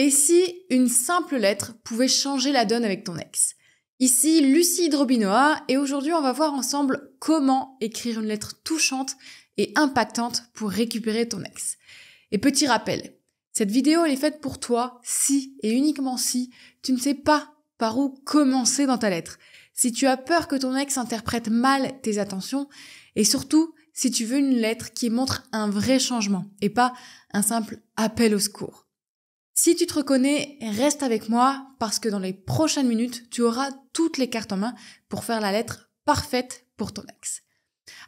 Et si une simple lettre pouvait changer la donne avec ton ex? Ici, Lucie Hydrobinoa, et aujourd'hui on va voir ensemble comment écrire une lettre touchante et impactante pour récupérer ton ex. Et petit rappel, cette vidéo elle est faite pour toi si et uniquement si tu ne sais pas par où commencer dans ta lettre, si tu as peur que ton ex interprète mal tes attentions et surtout si tu veux une lettre qui montre un vrai changement et pas un simple appel au secours. Si tu te reconnais, reste avec moi parce que dans les prochaines minutes, tu auras toutes les cartes en main pour faire la lettre parfaite pour ton ex.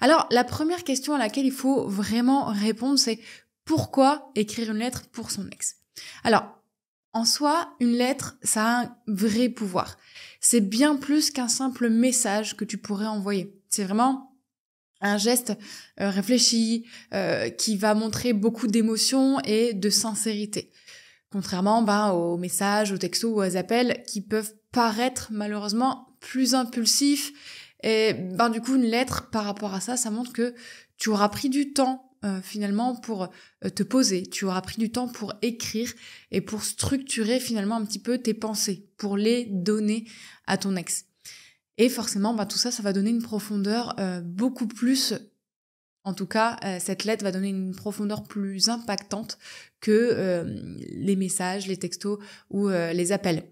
Alors, la première question à laquelle il faut vraiment répondre, c'est pourquoi écrire une lettre pour son ex? Alors, en soi, une lettre, ça a un vrai pouvoir. C'est bien plus qu'un simple message que tu pourrais envoyer. C'est vraiment un geste réfléchi qui va montrer beaucoup d'émotion et de sincérité. Contrairement aux messages, aux textos ou aux appels qui peuvent paraître malheureusement plus impulsifs. Et du coup, une lettre par rapport à ça, ça montre que tu auras pris du temps finalement pour te poser. Tu auras pris du temps pour écrire et pour structurer finalement un petit peu tes pensées, pour les donner à ton ex. Et forcément, tout ça, ça va donner une profondeur beaucoup plus... En tout cas, cette lettre va donner une profondeur plus impactante que les messages, les textos ou les appels.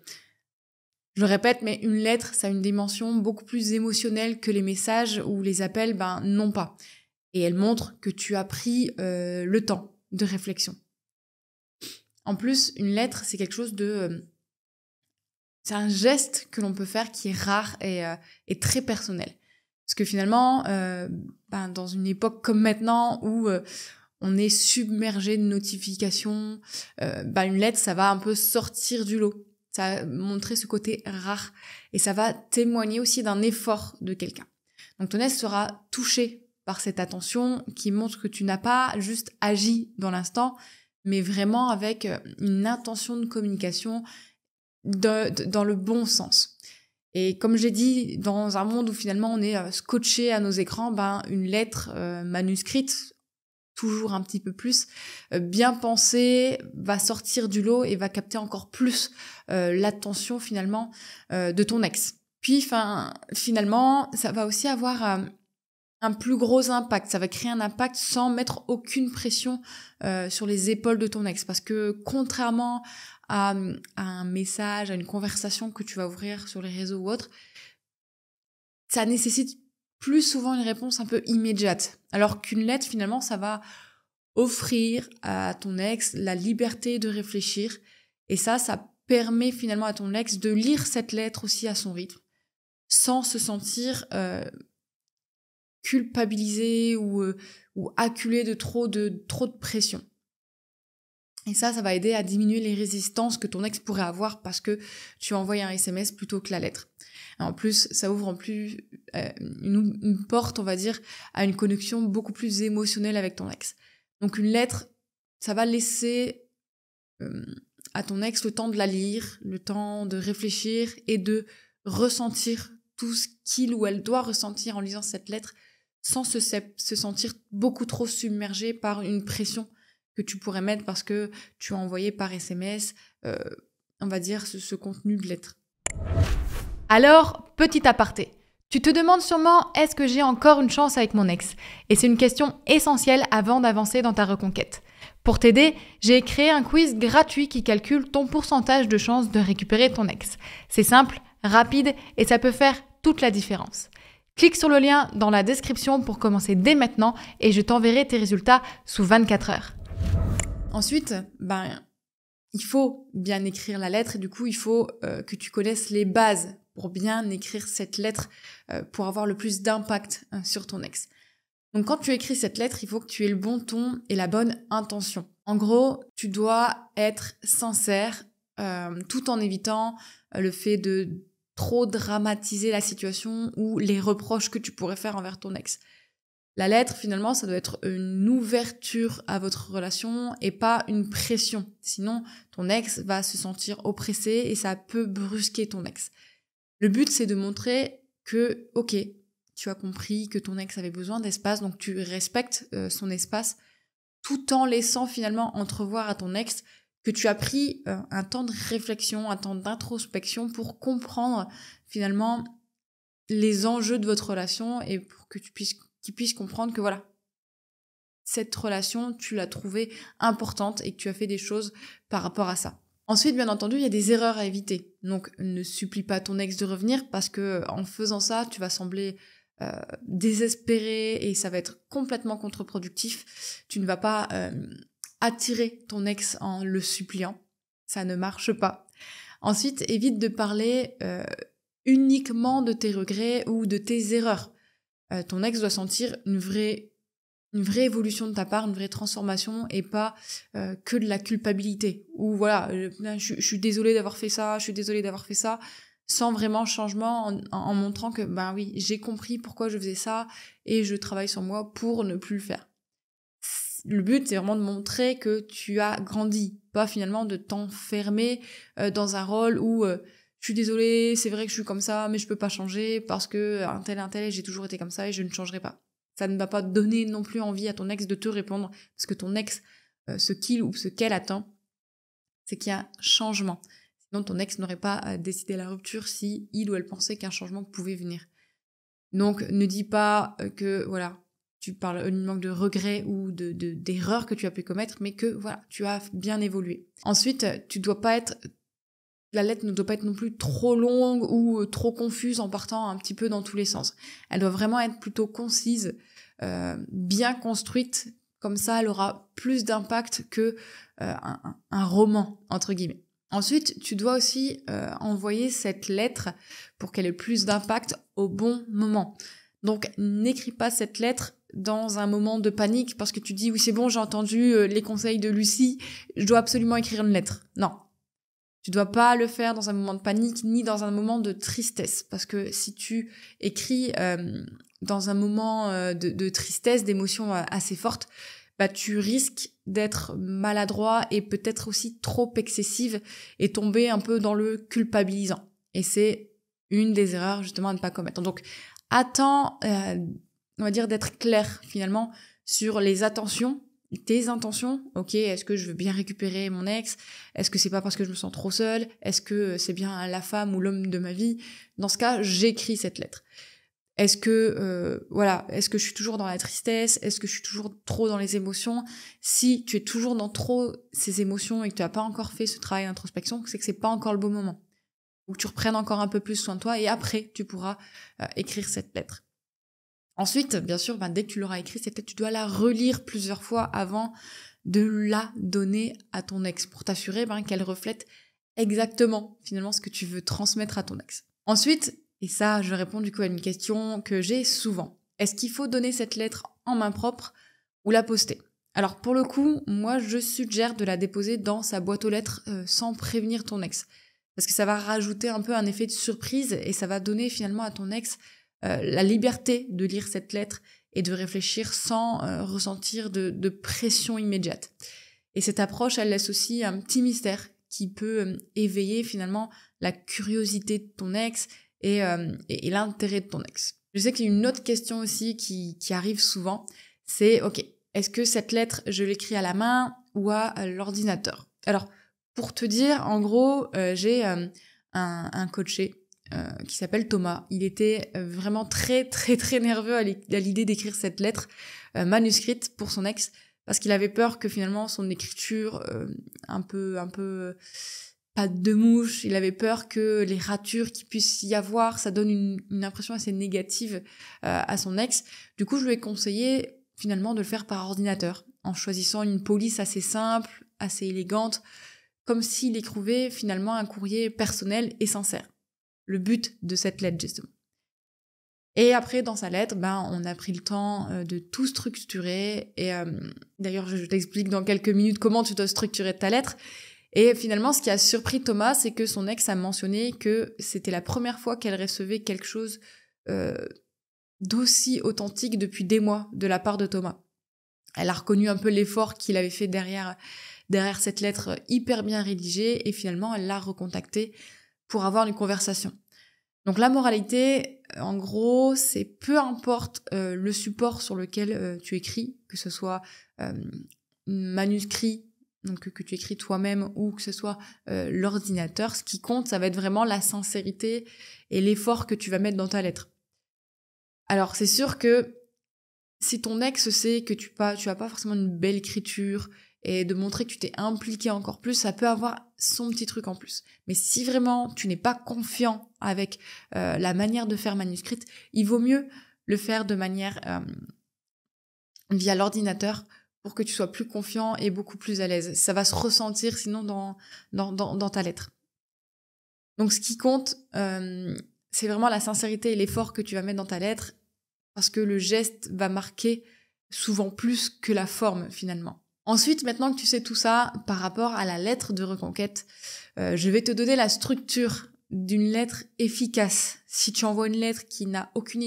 Je le répète, mais une lettre, ça a une dimension beaucoup plus émotionnelle que les messages ou les appels n'ont pas. Et elle montre que tu as pris le temps de réflexion. En plus, une lettre, c'est quelque chose de... c'est un geste que l'on peut faire qui est rare et très personnel. Parce que finalement, dans une époque comme maintenant où on est submergé de notifications, une lettre, ça va un peu sortir du lot. Ça va montrer ce côté rare et ça va témoigner aussi d'un effort de quelqu'un. Donc ton ex sera touché par cette attention qui montre que tu n'as pas juste agi dans l'instant, mais vraiment avec une intention de communication dans le bon sens. Et comme j'ai dit, dans un monde où finalement on est scotché à nos écrans, une lettre manuscrite, toujours un petit peu plus, bien pensée, va sortir du lot et va capter encore plus l'attention finalement de ton ex. Puis finalement, ça va aussi avoir un plus gros impact. Ça va créer un impact sans mettre aucune pression sur les épaules de ton ex. Parce que contrairement à un message, à une conversation que tu vas ouvrir sur les réseaux ou autre, ça nécessite plus souvent une réponse un peu immédiate. Alors qu'une lettre, finalement, ça va offrir à ton ex la liberté de réfléchir. Et ça permet finalement à ton ex de lire cette lettre aussi à son rythme, sans se sentir culpabilisé ou acculé de trop de pression. Et ça va aider à diminuer les résistances que ton ex pourrait avoir parce que tu as envoyé un SMS plutôt que la lettre. En plus, ça ouvre une porte, on va dire, à une connexion beaucoup plus émotionnelle avec ton ex. Donc une lettre, ça va laisser à ton ex le temps de la lire, le temps de réfléchir et de ressentir tout ce qu'il ou elle doit ressentir en lisant cette lettre sans se sentir beaucoup trop submergé par une pression que tu pourrais mettre parce que tu as envoyé par SMS, on va dire, ce contenu de lettre. Alors, petit aparté. Tu te demandes sûrement, est-ce que j'ai encore une chance avec mon ex? Et c'est une question essentielle avant d'avancer dans ta reconquête. Pour t'aider, j'ai créé un quiz gratuit qui calcule ton pourcentage de chance de récupérer ton ex. C'est simple, rapide et ça peut faire toute la différence. Clique sur le lien dans la description pour commencer dès maintenant et je t'enverrai tes résultats sous 24 heures. Ensuite, il faut bien écrire la lettre et du coup, il faut que tu connaisses les bases pour bien écrire cette lettre pour avoir le plus d'impact sur ton ex. Donc quand tu écris cette lettre, il faut que tu aies le bon ton et la bonne intention. En gros, tu dois être sincère tout en évitant le fait de trop dramatiser la situation ou les reproches que tu pourrais faire envers ton ex. La lettre, finalement, ça doit être une ouverture à votre relation et pas une pression. Sinon, ton ex va se sentir oppressé et ça peut brusquer ton ex. Le but, c'est de montrer que, ok, tu as compris que ton ex avait besoin d'espace, donc tu respectes son espace tout en laissant finalement entrevoir à ton ex que tu as pris un temps de réflexion, un temps d'introspection pour comprendre finalement les enjeux de votre relation et pour que qu'ils puissent comprendre que voilà, cette relation, tu l'as trouvée importante et que tu as fait des choses par rapport à ça. Ensuite, bien entendu, il y a des erreurs à éviter. Donc, ne supplie pas ton ex de revenir parce que en faisant ça, tu vas sembler désespéré et ça va être complètement contre-productif. Tu ne vas pas attirer ton ex en le suppliant. Ça ne marche pas. Ensuite, évite de parler uniquement de tes regrets ou de tes erreurs. Ton ex doit sentir une vraie évolution de ta part, une vraie transformation et pas que de la culpabilité. Ou voilà, je suis désolée d'avoir fait ça, sans vraiment changement en montrant que ben oui, j'ai compris pourquoi je faisais ça et je travaille sur moi pour ne plus le faire. Le but, c'est vraiment de montrer que tu as grandi, pas finalement de t'enfermer dans un rôle où je suis désolée, c'est vrai que je suis comme ça, mais je peux pas changer parce que un tel, j'ai toujours été comme ça et je ne changerai pas. Ça ne va pas donner non plus envie à ton ex de te répondre parce que ton ex, ce qu'il ou ce qu'elle attend, c'est qu'il y a un changement. Sinon, ton ex n'aurait pas décidé la rupture si il ou elle pensait qu'un changement pouvait venir. Donc, ne dis pas que, voilà, tu parles uniquement de regrets ou d'erreurs que tu as pu commettre, mais que, voilà, tu as bien évolué. Ensuite, la lettre ne doit pas être non plus trop longue ou trop confuse en partant un petit peu dans tous les sens. Elle doit vraiment être plutôt concise, bien construite. Comme ça, elle aura plus d'impact que un roman, entre guillemets. Ensuite, tu dois aussi envoyer cette lettre pour qu'elle ait plus d'impact au bon moment. Donc, n'écris pas cette lettre dans un moment de panique parce que tu dis « Oui, c'est bon, j'ai entendu les conseils de Lucie, je dois absolument écrire une lettre. » Non. Tu dois pas le faire dans un moment de panique ni dans un moment de tristesse. Parce que si tu écris dans un moment de tristesse, d'émotions assez fortes, bah, tu risques d'être maladroit et peut-être aussi trop excessive et tomber un peu dans le culpabilisant. Et c'est une des erreurs justement à ne pas commettre. Donc, attends, on va dire, d'être clair finalement sur les intentions, tes intentions. Ok, est-ce que je veux bien récupérer mon ex? Est-ce que c'est pas parce que je me sens trop seule? Est-ce que c'est bien la femme ou l'homme de ma vie? Dans ce cas, j'écris cette lettre. Est-ce que est-ce que je suis toujours dans la tristesse? Est-ce que je suis toujours trop dans les émotions? Si tu es toujours dans trop ces émotions et que tu n'as pas encore fait ce travail d'introspection, c'est que c'est pas encore le bon moment. Ou que tu reprennes encore un peu plus soin de toi et après tu pourras écrire cette lettre. Ensuite, bien sûr, dès que tu l'auras écrit cette lettre, tu dois la relire plusieurs fois avant de la donner à ton ex pour t'assurer qu'elle reflète exactement finalement ce que tu veux transmettre à ton ex. Ensuite, et ça, je réponds du coup à une question que j'ai souvent. Est-ce qu'il faut donner cette lettre en main propre ou la poster? Alors pour le coup, moi je suggère de la déposer dans sa boîte aux lettres sans prévenir ton ex. Parce que ça va rajouter un peu un effet de surprise et ça va donner finalement à ton ex la liberté de lire cette lettre et de réfléchir sans ressentir de pression immédiate. Et cette approche, elle laisse aussi un petit mystère qui peut éveiller finalement la curiosité de ton ex et l'intérêt de ton ex. Je sais qu'il y a une autre question aussi qui arrive souvent, c'est ok, est-ce que cette lettre, je l'écris à la main ou à l'ordinateur? Alors, pour te dire, en gros, j'ai un coaché qui s'appelle Thomas. Il était vraiment très très très nerveux à l'idée d'écrire cette lettre manuscrite pour son ex, parce qu'il avait peur que finalement son écriture un peu patte de mouche, il avait peur que les ratures qu'il puisse y avoir, ça donne une impression assez négative à son ex. Du coup, je lui ai conseillé finalement de le faire par ordinateur, en choisissant une police assez simple, assez élégante, comme s'il écrivait finalement un courrier personnel et sincère. Le but de cette lettre, justement. Et après, dans sa lettre, on a pris le temps de tout structurer. Et d'ailleurs, je t'explique dans quelques minutes comment tu dois structurer ta lettre. Et finalement, ce qui a surpris Thomas, c'est que son ex a mentionné que c'était la première fois qu'elle recevait quelque chose d'aussi authentique depuis des mois de la part de Thomas. Elle a reconnu un peu l'effort qu'il avait fait derrière cette lettre hyper bien rédigée et finalement, elle l'a recontacté pour avoir une conversation. Donc la moralité, en gros, c'est peu importe le support sur lequel tu écris, que ce soit manuscrit donc que tu écris toi-même ou que ce soit l'ordinateur, ce qui compte, ça va être vraiment la sincérité et l'effort que tu vas mettre dans ta lettre. Alors, c'est sûr que si ton ex sait que tu as pas forcément une belle écriture et de montrer que tu t'es impliqué encore plus, ça peut avoir son petit truc en plus. Mais si vraiment tu n'es pas confiant avec la manière de faire manuscrite, il vaut mieux le faire de manière via l'ordinateur pour que tu sois plus confiant et beaucoup plus à l'aise. Ça va se ressentir sinon dans ta lettre. Donc ce qui compte, c'est vraiment la sincérité et l'effort que tu vas mettre dans ta lettre, parce que le geste va marquer souvent plus que la forme finalement. Ensuite, maintenant que tu sais tout ça par rapport à la lettre de reconquête, je vais te donner la structure d'une lettre efficace. Si tu envoies une lettre qui n'a aucune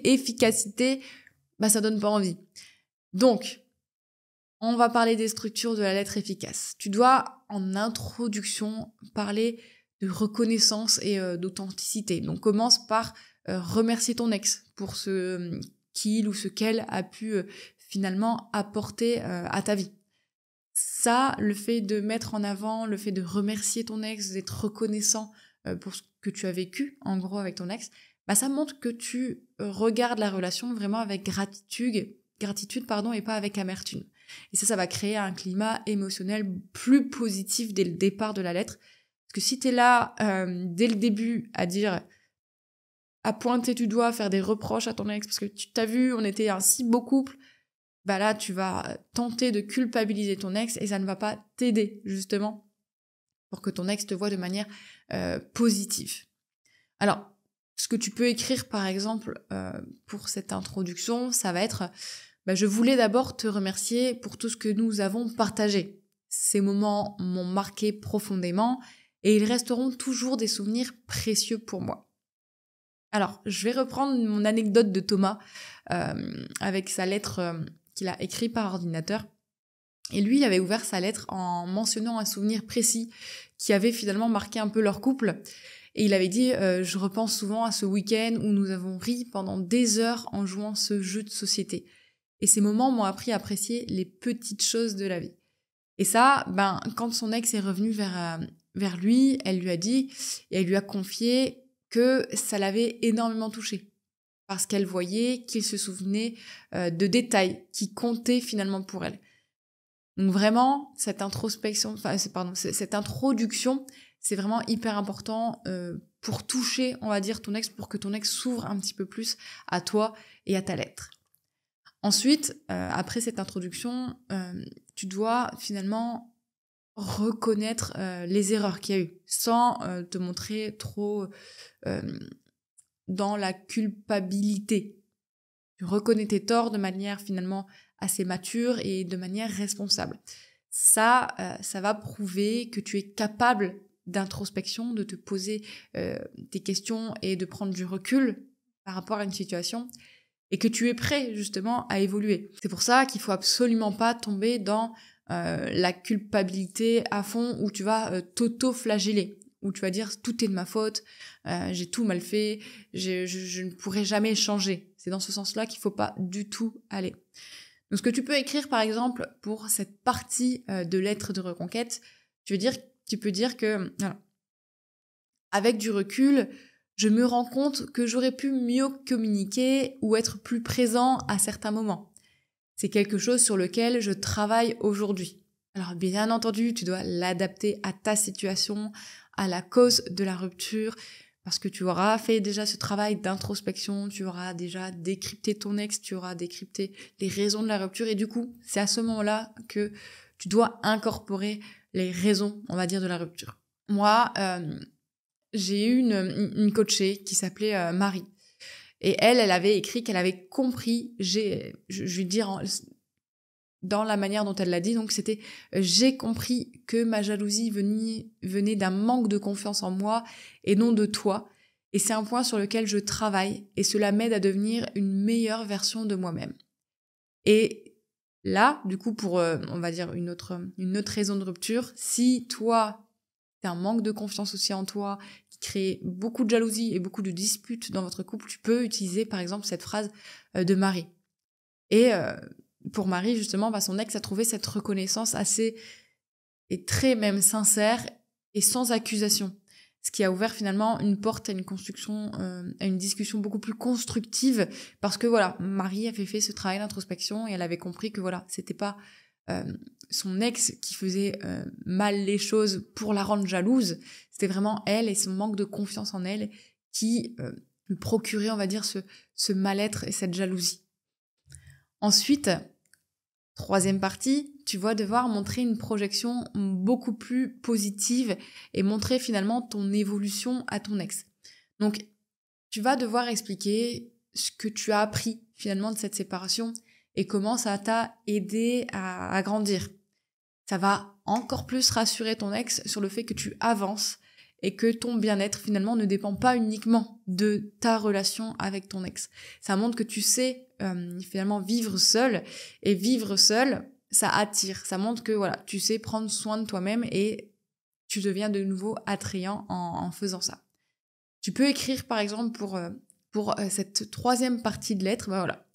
efficacité, bah ça donne pas envie. Donc, on va parler des structures de la lettre efficace. Tu dois, en introduction, parler de reconnaissance et d'authenticité. Donc, commence par remercier ton ex pour ce qu'il ou ce qu'elle a pu finalement apporter à ta vie. Ça, le fait de mettre en avant, le fait de remercier ton ex, d'être reconnaissant pour ce que tu as vécu, en gros, avec ton ex, bah, ça montre que tu regardes la relation vraiment avec gratitude, et pas avec amertume. Et ça va créer un climat émotionnel plus positif dès le départ de la lettre. Parce que si tu es là, dès le début, à pointer du doigt, faire des reproches à ton ex, parce que tu t'as vu, on était un si beau couple, bah là, tu vas tenter de culpabiliser ton ex et ça ne va pas t'aider, justement, pour que ton ex te voie de manière positive. Alors, ce que tu peux écrire, par exemple, pour cette introduction, ça va être je voulais d'abord te remercier pour tout ce que nous avons partagé. Ces moments m'ont marqué profondément et ils resteront toujours des souvenirs précieux pour moi. Alors, je vais reprendre mon anecdote de Thomas avec sa lettre qu'il a écrite par ordinateur. Et lui, il avait ouvert sa lettre en mentionnant un souvenir précis qui avait finalement marqué un peu leur couple. Et il avait dit je repense souvent à ce week-end où nous avons ri pendant des heures en jouant ce jeu de société. Et ces moments m'ont appris à apprécier les petites choses de la vie. Et ça, quand son ex est revenu vers lui, elle lui a dit, et elle lui a confié que ça l'avait énormément touchée. Parce qu'elle voyait qu'il se souvenait de détails qui comptaient finalement pour elle. Donc vraiment, cette introduction, c'est vraiment hyper important pour toucher, on va dire, ton ex, pour que ton ex s'ouvre un petit peu plus à toi et à ta lettre. Ensuite, après cette introduction, tu dois finalement reconnaître les erreurs qu'il y a eu, sans te montrer trop dans la culpabilité. Tu reconnais tes torts de manière finalement assez mature et de manière responsable. Ça va prouver que tu es capable d'introspection, de te poser des questions et de prendre du recul par rapport à une situation, et que tu es prêt justement à évoluer. C'est pour ça qu'il faut absolument pas tomber dans la culpabilité à fond où tu vas t'auto-flageller, où tu vas dire tout est de ma faute, j'ai tout mal fait, je ne pourrai jamais changer. C'est dans ce sens-là qu'il faut pas du tout aller. Donc ce que tu peux écrire par exemple pour cette partie de lettre de reconquête, tu peux dire que voilà, avec du recul, je me rends compte que j'aurais pu mieux communiquer ou être plus présent à certains moments. C'est quelque chose sur lequel je travaille aujourd'hui. Alors bien entendu, tu dois l'adapter à ta situation, à la cause de la rupture, parce que tu auras fait déjà ce travail d'introspection, tu auras déjà décrypté ton ex, tu auras décrypté les raisons de la rupture, et du coup, c'est à ce moment-là que tu dois incorporer les raisons, on va dire, de la rupture. Moi, j'ai eu une coachée qui s'appelait Marie. Et elle avait écrit qu'elle avait compris, je vais dire dans la manière dont elle l'a dit, donc c'était j'ai compris que ma jalousie venait d'un manque de confiance en moi et non de toi. Et c'est un point sur lequel je travaille et cela m'aide à devenir une meilleure version de moi-même. Et là, du coup, pour, on va dire, une autre raison de rupture, si toi, t'as un manque de confiance aussi en toi, qui crée beaucoup de jalousie et beaucoup de disputes dans votre couple, tu peux utiliser par exemple cette phrase de Marie. Et pour Marie, justement, son ex a trouvé cette reconnaissance assez et très même sincère et sans accusation. Ce qui a ouvert finalement une porte à une construction, à une discussion beaucoup plus constructive, parce que voilà, Marie avait fait ce travail d'introspection et elle avait compris que voilà, c'était pas son ex qui faisait mal les choses pour la rendre jalouse, c'était vraiment elle et son manque de confiance en elle qui lui procurait, on va dire, ce mal-être et cette jalousie. Ensuite, troisième partie, tu vas devoir montrer une projection beaucoup plus positive et montrer finalement ton évolution à ton ex. Donc, tu vas devoir expliquer ce que tu as appris finalement de cette séparation et comment ça t'a aidé à grandir. Ça va encore plus rassurer ton ex sur le fait que tu avances et que ton bien-être finalement ne dépend pas uniquement de ta relation avec ton ex. Ça montre que tu sais finalement vivre seul, et vivre seul, ça attire. Ça montre que voilà, tu sais prendre soin de toi-même et tu deviens de nouveau attrayant en faisant ça. Tu peux écrire par exemple pour cette troisième partie de lettre, voilà,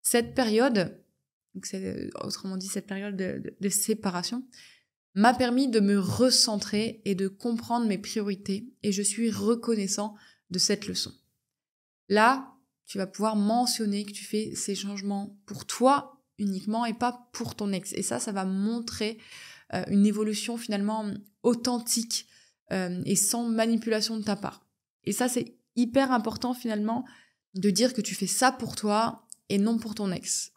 cette période, donc autrement dit cette période de séparation, m'a permis de me recentrer et de comprendre mes priorités, et je suis reconnaissant de cette leçon. Là, tu vas pouvoir mentionner que tu fais ces changements pour toi uniquement et pas pour ton ex. Et ça va montrer une évolution finalement authentique et sans manipulation de ta part. Et ça, c'est hyper important finalement de dire que tu fais ça pour toi et non pour ton ex.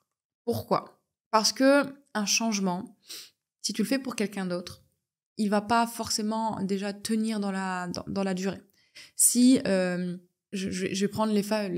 Pourquoi ? Parce que un changement, si tu le fais pour quelqu'un d'autre, il va pas forcément déjà tenir dans la durée. Si je vais prendre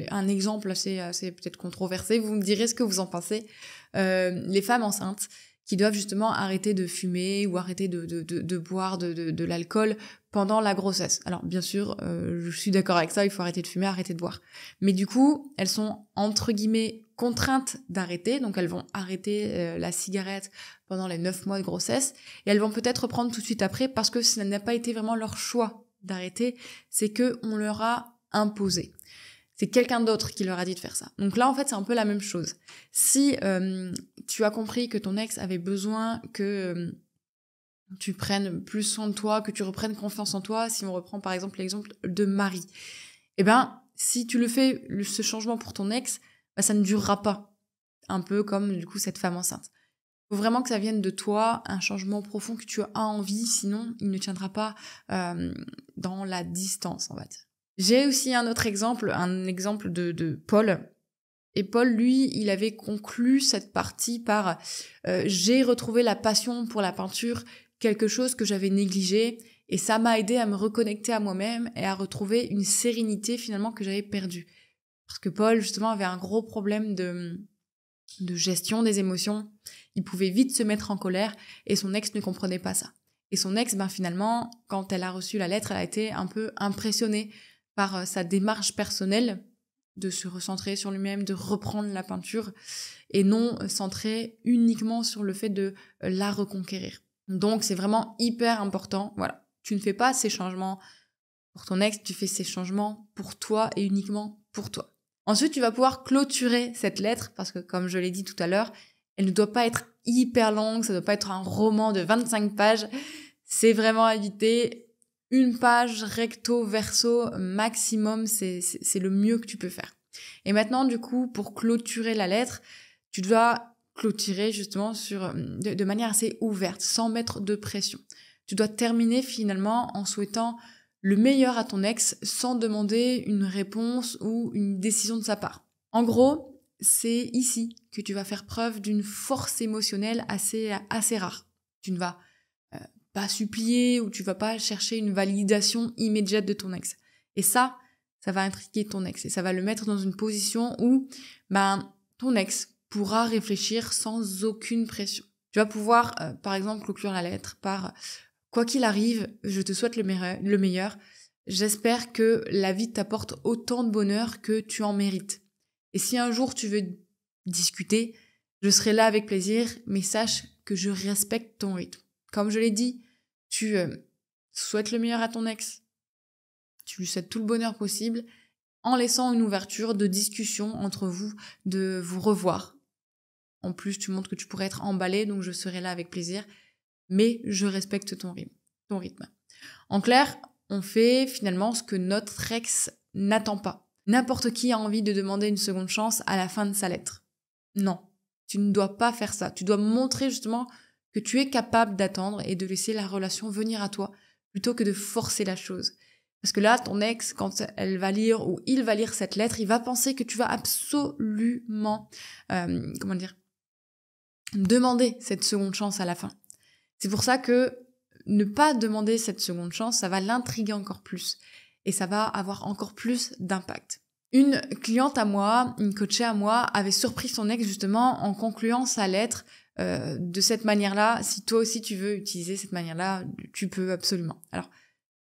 un exemple assez peut-être controversé, vous me direz ce que vous en pensez. Les femmes enceintes qui doivent justement arrêter de fumer ou arrêter de boire de l'alcool pendant la grossesse. Alors bien sûr, je suis d'accord avec ça, il faut arrêter de fumer, arrêter de boire. Mais du coup, elles sont entre guillemets contraintes d'arrêter, donc elles vont arrêter la cigarette pendant les 9 mois de grossesse, et elles vont peut-être reprendre tout de suite après parce que ça n'a pas été vraiment leur choix d'arrêter, c'est que on leur a imposé. C'est quelqu'un d'autre qui leur a dit de faire ça. Donc là, en fait, c'est un peu la même chose. Si tu as compris que ton ex avait besoin que tu prennes plus soin de toi, que tu reprennes confiance en toi, si on reprend par exemple l'exemple de Marie, eh ben, si tu le fais, ce changement pour ton ex, ça ne durera pas. Un peu comme, du coup, cette femme enceinte. Il faut vraiment que ça vienne de toi, un changement profond que tu as envie, sinon il ne tiendra pas dans la distance, on va dire. J'ai aussi un autre exemple, de Paul. Et Paul, lui, il avait conclu cette partie par j'ai retrouvé la passion pour la peinture, quelque chose que j'avais négligé, et ça m'a aidé à me reconnecter à moi-même et à retrouver une sérénité finalement que j'avais perdue. Parce que Paul, justement, avait un gros problème de gestion des émotions. Il pouvait vite se mettre en colère et son ex ne comprenait pas ça. Et son ex, finalement, quand elle a reçu la lettre, elle a été un peu impressionnée par sa démarche personnelle de se recentrer sur lui-même, de reprendre la peinture et non centré uniquement sur le fait de la reconquérir. Donc c'est vraiment hyper important. Voilà, tu ne fais pas ces changements pour ton ex, tu fais ces changements pour toi et uniquement pour toi. Ensuite, tu vas pouvoir clôturer cette lettre parce que, comme je l'ai dit tout à l'heure, elle ne doit pas être hyper longue, ça ne doit pas être un roman de 25 pages. C'est vraiment à éviter. Une page recto verso maximum, c'est le mieux que tu peux faire. Et maintenant, du coup, pour clôturer la lettre, tu dois clôturer justement de manière assez ouverte, sans mettre de pression. Tu dois terminer finalement en souhaitant le meilleur à ton ex sans demander une réponse ou une décision de sa part. En gros, c'est ici que tu vas faire preuve d'une force émotionnelle assez rare. Tu ne vas pas supplier ou tu vas pas chercher une validation immédiate de ton ex. Et ça va intriguer ton ex et ça va le mettre dans une position où ton ex pourra réfléchir sans aucune pression. Tu vas pouvoir, par exemple, conclure la lettre par « Quoi qu'il arrive, je te souhaite le meilleur. J'espère que la vie t'apporte autant de bonheur que tu en mérites. Et si un jour tu veux discuter, je serai là avec plaisir, mais sache que je respecte ton rythme. Comme je l'ai dit, tu souhaites le meilleur à ton ex. Tu lui souhaites tout le bonheur possible en laissant une ouverture de discussion entre vous, de vous revoir. En plus, tu montres que tu pourrais être emballé, donc je serai là avec plaisir. Mais je respecte ton rythme. En clair, on fait finalement ce que notre ex n'attend pas. N'importe qui a envie de demander une seconde chance à la fin de sa lettre. Non, tu ne dois pas faire ça. Tu dois montrer justement que tu es capable d'attendre et de laisser la relation venir à toi plutôt que de forcer la chose. Parce que là, ton ex, quand elle va lire ou il va lire cette lettre, il va penser que tu vas absolument, demander cette seconde chance à la fin. C'est pour ça que ne pas demander cette seconde chance, ça va l'intriguer encore plus et ça va avoir encore plus d'impact. Une cliente à moi, une coachée à moi, avait surpris son ex justement en concluant sa lettre de cette manière-là. Si toi aussi tu veux utiliser cette manière-là, tu peux absolument. Alors,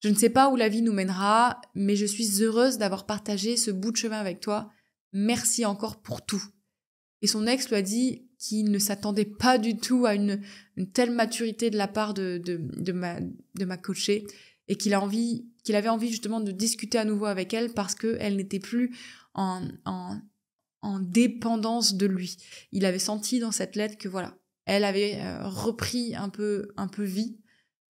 je ne sais pas où la vie nous mènera, mais je suis heureuse d'avoir partagé ce bout de chemin avec toi. Merci encore pour tout. Et son ex lui a dit qu'il ne s'attendait pas du tout à une telle maturité de la part de ma coachée et qu'il avait envie justement de discuter à nouveau avec elle parce qu'elle n'était plus en dépendance de lui. Il avait senti dans cette lettre que voilà, elle avait repris un peu vie,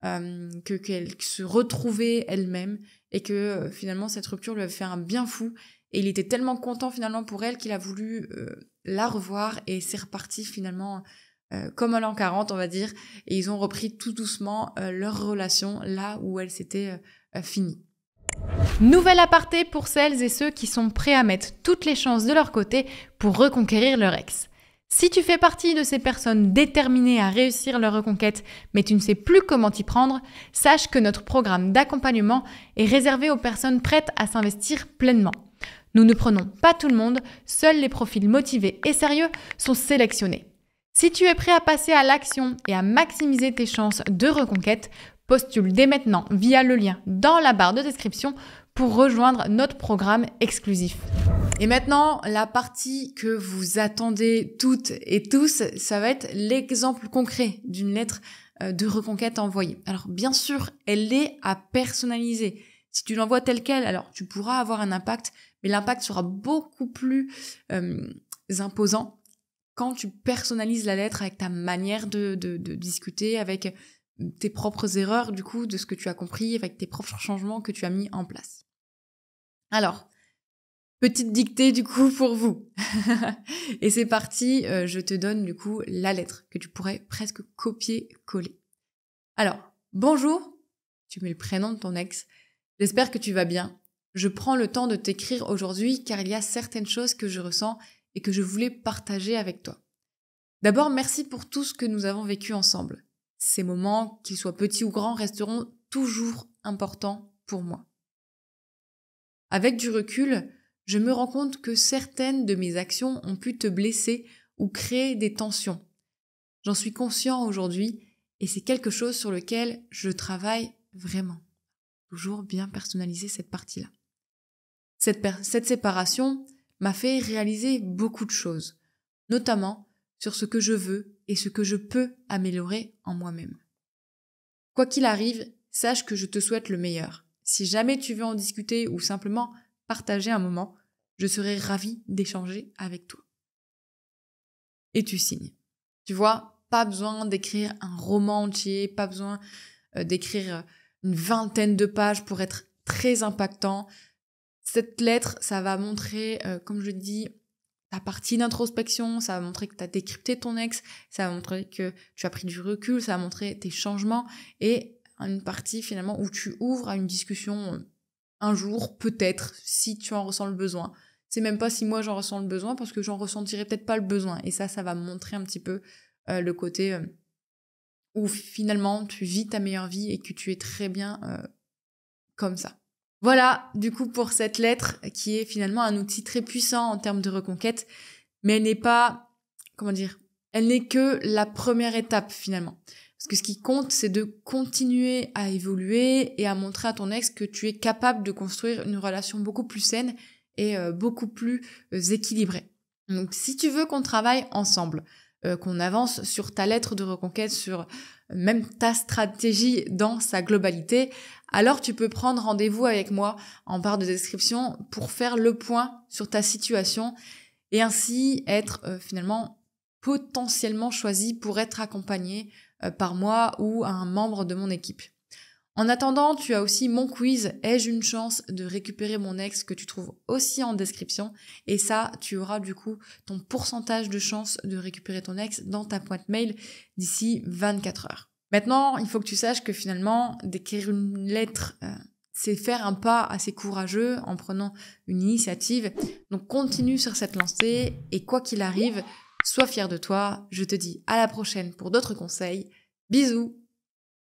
qu'elle se retrouvait elle-même et que finalement cette rupture lui avait fait un bien fou. Et il était tellement content finalement pour elle qu'il a voulu la revoir et c'est reparti finalement comme à l'an 40 on va dire. Et ils ont repris tout doucement leur relation là où elle s'était finie. Nouvel aparté pour celles et ceux qui sont prêts à mettre toutes les chances de leur côté pour reconquérir leur ex. Si tu fais partie de ces personnes déterminées à réussir leur reconquête, mais tu ne sais plus comment t'y prendre, sache que notre programme d'accompagnement est réservé aux personnes prêtes à s'investir pleinement. Nous ne prenons pas tout le monde, seuls les profils motivés et sérieux sont sélectionnés. Si tu es prêt à passer à l'action et à maximiser tes chances de reconquête, postule dès maintenant via le lien dans la barre de description pour rejoindre notre programme exclusif. Et maintenant, la partie que vous attendez toutes et tous, ça va être l'exemple concret d'une lettre de reconquête envoyée. Alors bien sûr, elle est à personnaliser. Si tu l'envoies telle quelle, alors tu pourras avoir un impact, mais l'impact sera beaucoup plus imposant quand tu personnalises la lettre avec ta manière de discuter, avec tes propres erreurs, du coup, de ce que tu as compris, avec tes propres changements que tu as mis en place. Alors, petite dictée, du coup, pour vous. Et c'est parti, je te donne, du coup, la lettre que tu pourrais presque copier-coller. Alors, bonjour, tu mets le prénom de ton ex. J'espère que tu vas bien. Je prends le temps de t'écrire aujourd'hui car il y a certaines choses que je ressens et que je voulais partager avec toi. D'abord, merci pour tout ce que nous avons vécu ensemble. Ces moments, qu'ils soient petits ou grands, resteront toujours importants pour moi. Avec du recul, je me rends compte que certaines de mes actions ont pu te blesser ou créer des tensions. J'en suis conscient aujourd'hui et c'est quelque chose sur lequel je travaille vraiment. Toujours bien personnaliser cette partie-là. Cette séparation m'a fait réaliser beaucoup de choses, notamment sur ce que je veux et ce que je peux améliorer en moi-même. Quoi qu'il arrive, sache que je te souhaite le meilleur. Si jamais tu veux en discuter ou simplement partager un moment, je serai ravie d'échanger avec toi. Et tu signes. Tu vois, pas besoin d'écrire un roman entier, pas besoin d'écrire une 20aine de pages pour être très impactant. Cette lettre, ça va montrer, comme je dis, ta partie d'introspection, ça va montrer que tu as décrypté ton ex, ça va montrer que tu as pris du recul, ça va montrer tes changements et une partie finalement où tu ouvres à une discussion un jour, peut-être, si tu en ressens le besoin. C'est même pas si moi j'en ressens le besoin parce que j'en ressentirai peut-être pas le besoin. Et ça va montrer un petit peu le côté où finalement tu vis ta meilleure vie et que tu es très bien comme ça. Voilà, du coup, pour cette lettre qui est finalement un outil très puissant en termes de reconquête, mais elle n'est pas, elle n'est que la première étape finalement. Parce que ce qui compte, c'est de continuer à évoluer et à montrer à ton ex que tu es capable de construire une relation beaucoup plus saine et beaucoup plus équilibrée. Donc, si tu veux qu'on travaille ensemble, qu'on avance sur ta lettre de reconquête, sur même ta stratégie dans sa globalité, alors tu peux prendre rendez-vous avec moi en barre de description pour faire le point sur ta situation et ainsi être finalement potentiellement choisi pour être accompagné par moi ou un membre de mon équipe. En attendant, tu as aussi mon quiz « Ai-je une chance de récupérer mon ex ?» que tu trouves aussi en description. Et ça, tu auras du coup ton pourcentage de chance de récupérer ton ex dans ta boîte mail d'ici 24 heures. Maintenant, il faut que tu saches que finalement, d'écrire une lettre, c'est faire un pas assez courageux en prenant une initiative. Donc continue sur cette lancée et quoi qu'il arrive, sois fier de toi. Je te dis à la prochaine pour d'autres conseils. Bisous!